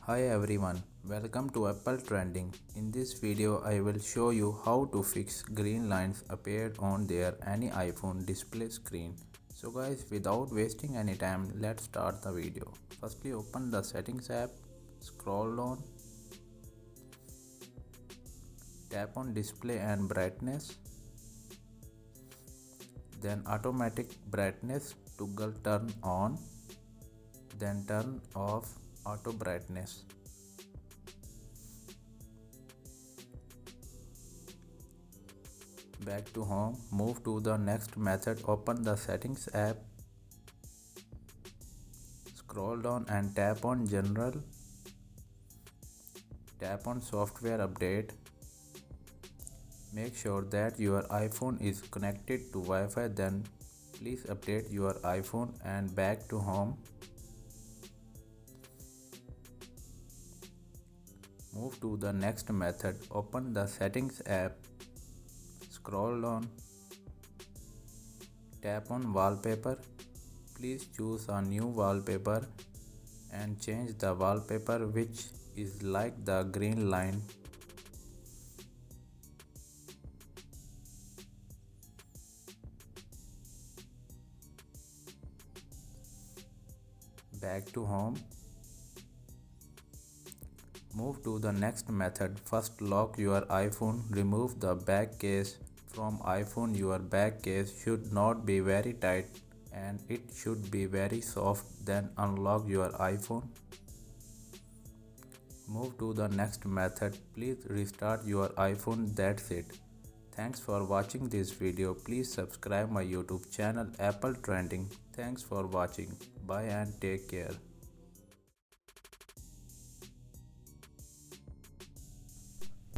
Hi everyone, welcome to Apple Trending. In this video I will show you how to fix green lines appeared on their any iPhone display screen. So guys, without wasting any time, let's start the video. Firstly, open the settings app, scroll down, tap on display and brightness, then automatic brightness toggle turn on, then turn off auto brightness. Back to home, move to the next method, open the settings app, scroll down and tap on general, tap on software update. Make sure that your iPhone is connected to Wi-Fi, then please update your iPhone and back to home. Move to the next method, open the settings app, scroll down, tap on wallpaper. Please choose a new wallpaper and change the wallpaper which is like the green line. Back to home. Move to the next method. First lock your iPhone, remove the back case from iPhone. Your back case should not be very tight and it should be very soft. Then unlock your iPhone. Move to the next method. Please restart your iPhone. That's it. Thanks for watching this video. Please subscribe my YouTube channel Apple Trending. Thanks for watching. Bye and take care.